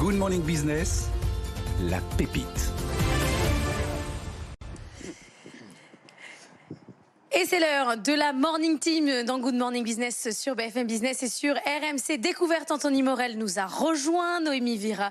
Good Morning Business, la pépite. Et c'est l'heure de la Morning Team dans Good Morning Business sur BFM Business et sur RMC Découverte. Anthony Morel nous a rejoint, Noémie Vira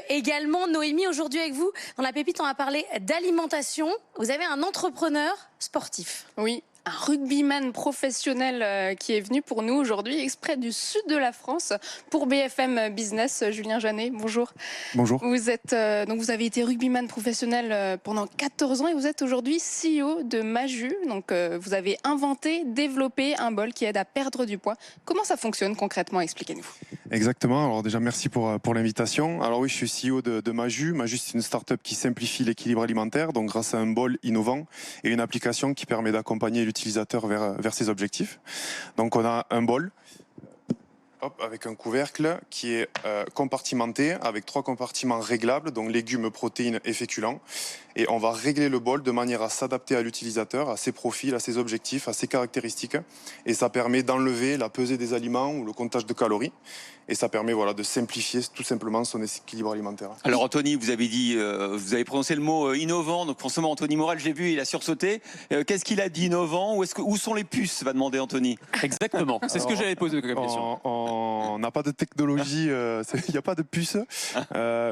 également. Noémie, aujourd'hui avec vous, dans la pépite, on va parler d'alimentation. Vous avez un entrepreneur sportif. Oui. Un rugbyman professionnel qui est venu pour nous aujourd'hui, exprès du sud de la France, pour BFM Business. Julien Janet, bonjour. Bonjour. Vous êtes donc vous avez été rugbyman professionnel pendant 14 ans et vous êtes aujourd'hui CEO de Maju. Donc vous avez inventé, développé un bol qui aide à perdre du poids. Comment ça fonctionne concrètement? Expliquez-nous. Exactement. Alors déjà, merci pour l'invitation. Alors oui, je suis CEO de Maju. Maju, c'est une start-up qui simplifie l'équilibre alimentaire, donc grâce à un bol innovant et une application qui permet d'accompagner l'utilisateur vers ses objectifs. Donc on a un bol avec un couvercle qui est compartimenté avec 3 compartiments réglables, donc légumes, protéines et féculents. Et on va régler le bol de manière à s'adapter à l'utilisateur, à ses profils, à ses objectifs, à ses caractéristiques. Et ça permet d'enlever la pesée des aliments ou le comptage de calories. Et ça permet de simplifier tout simplement son équilibre alimentaire. Alors Anthony, vous avez prononcé le mot innovant, donc forcément Anthony Morel, j'ai vu, il a sursauté. Qu'est-ce qu'il a dit innovant? Où sont les puces, va demander Anthony. Exactement, c'est ce que j'avais posé comme question. On n'a pas de technologie, il n'y a pas de puce,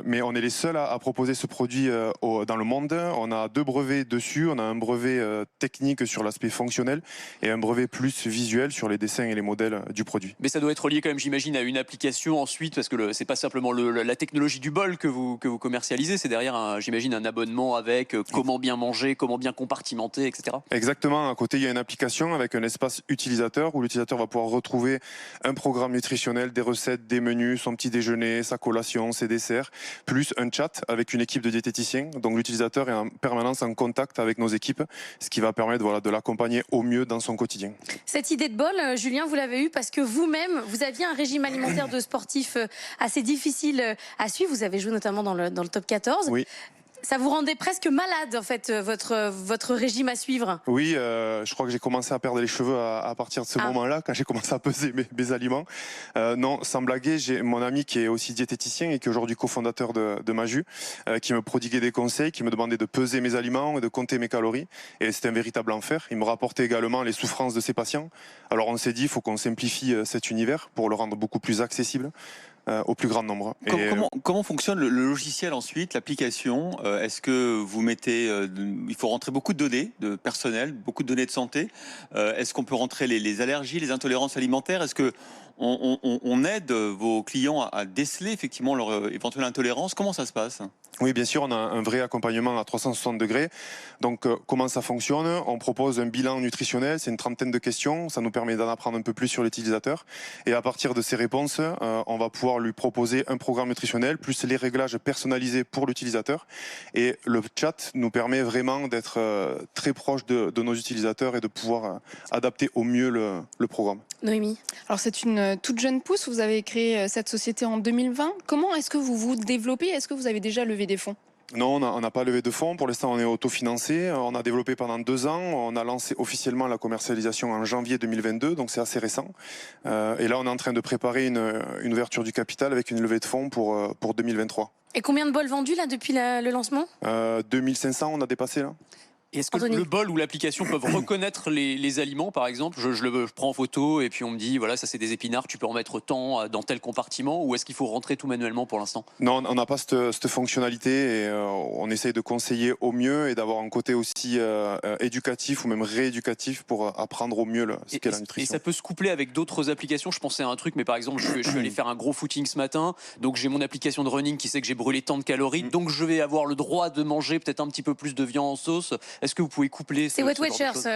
mais on est les seuls à proposer ce produit dans le monde. On a 2 brevets dessus, on a un brevet technique sur l'aspect fonctionnel et un brevet plus visuel sur les dessins et les modèles du produit. Mais ça doit être lié quand même, j'imagine, à une application ensuite, parce que c'est pas simplement la technologie du bol que vous commercialisez, c'est derrière, j'imagine, un abonnement avec comment bien manger, comment bien compartimenter, etc. Exactement, à côté il y a une application avec un espace utilisateur où l'utilisateur va pouvoir retrouver un programme nutritionnel, des recettes, des menus, son petit déjeuner, sa collation, ses desserts, plus un chat avec une équipe de diététiciens. Donc l'utilisateur est en permanence en contact avec nos équipes, ce qui va permettre de l'accompagner au mieux dans son quotidien. Cette idée de bol, Julien, vous l'avez eue parce que vous-même, vous aviez un régime alimentaire de sportif assez difficile à suivre. Vous avez joué notamment dans le top 14. Oui. Ça vous rendait presque malade, en fait, votre régime à suivre? Oui, je crois que j'ai commencé à perdre les cheveux à partir de ce moment-là, quand j'ai commencé à peser mes aliments. Non, sans blaguer, j'ai mon ami qui est aussi diététicien et qui est aujourd'hui cofondateur de Maju, qui me prodiguait des conseils, qui me demandait de peser mes aliments et de compter mes calories. Et c'était un véritable enfer. Il me rapportait également les souffrances de ses patients. Alors on s'est dit, il faut qu'on simplifie cet univers pour le rendre beaucoup plus accessible au plus grand nombre. Comment fonctionne le logiciel ensuite, l'application? Est-ce que vous mettez, il faut rentrer beaucoup de données de personnel, beaucoup de données de santé? Est-ce qu'on peut rentrer les allergies, les intolérances alimentaires? Est-ce que on aide vos clients à déceler effectivement leur éventuelle intolérance? Comment ça se passe? Oui, bien sûr, on a un vrai accompagnement à 360 degrés. Donc, comment ça fonctionne? On propose un bilan nutritionnel, c'est une trentaine de questions. Ça nous permet d'en apprendre un peu plus sur l'utilisateur. Et à partir de ces réponses, on va pouvoir lui proposer un programme nutritionnel, plus les réglages personnalisés pour l'utilisateur. Et le chat nous permet vraiment d'être très proche de nos utilisateurs et de pouvoir adapter au mieux le programme. Noémie? Alors c'est une toute jeune pousse, vous avez créé cette société en 2020. Comment est-ce que vous vous développez? Est-ce que vous avez déjà levé des fonds? Non, on n'a pas levé de fonds. Pour l'instant, on est autofinancé. On a développé pendant 2 ans. On a lancé officiellement la commercialisation en janvier 2022, donc c'est assez récent. Et là, on est en train de préparer une ouverture du capital avec une levée de fonds pour 2023. Et combien de bols vendus là depuis le lancement? 2500, on a dépassé là. Est-ce que Anthony, le bol ou l'application peuvent reconnaître les aliments, par exemple? Je prends en photo et puis on me dit, voilà, ça c'est des épinards, tu peux en mettre tant dans tel compartiment, ou est-ce qu'il faut rentrer tout manuellement pour l'instant? Non, on n'a pas cette fonctionnalité et on essaye de conseiller au mieux et d'avoir un côté aussi éducatif ou même rééducatif pour apprendre au mieux ce qu'est la nutrition. Et ça peut se coupler avec d'autres applications. Je pensais à un truc, mais par exemple, je suis allé faire un gros footing ce matin, donc j'ai mon application de running qui sait que j'ai brûlé tant de calories, donc je vais avoir le droit de manger peut-être un petit peu plus de viande en sauce. Est-ce que vous pouvez coupler c'est Weight Watchers, ça,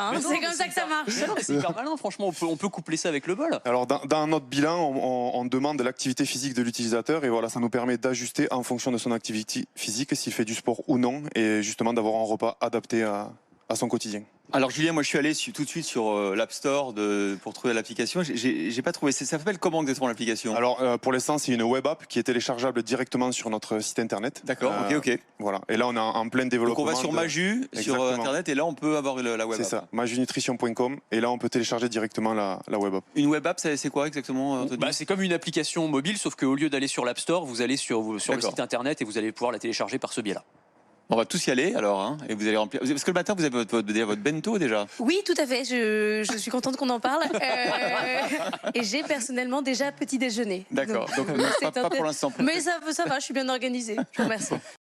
hein. C'est comme ça que ça marche. C'est hyper malin, franchement, on peut coupler ça avec le bol. Alors dans notre bilan, on demande l'activité physique de l'utilisateur et voilà, ça nous permet d'ajuster en fonction de son activité physique, s'il fait du sport ou non, et justement d'avoir un repas adapté à à son quotidien. Alors Julien, moi je suis allé tout de suite sur l'App Store pour trouver l'application. J'ai pas trouvé. Ça s'appelle comment exactement l'application? Alors pour l'instant, c'est une web app qui est téléchargeable directement sur notre site internet. D'accord, ok. Voilà. Et là, on est en plein développement. Donc on va sur Maju, sur Exactement. internet, et là on peut avoir la web C'est app. ça, majunutrition.com. Et là, on peut télécharger directement la web app. Une web app, c'est quoi exactement, Anthony? Bah, c'est comme une application mobile, sauf qu'au lieu d'aller sur l'App Store, vous allez sur le D'accord. site internet et vous allez pouvoir la télécharger par ce biais-là. On va tous y aller alors, hein, et vous allez remplir. Parce que le matin, vous avez votre bento déjà. Oui, tout à fait. Je suis contente qu'on en parle. Et j'ai personnellement déjà petit déjeuner. D'accord. Donc c'est pas pour l'instant. Mais ça va, je suis bien organisée. Je vous remercie.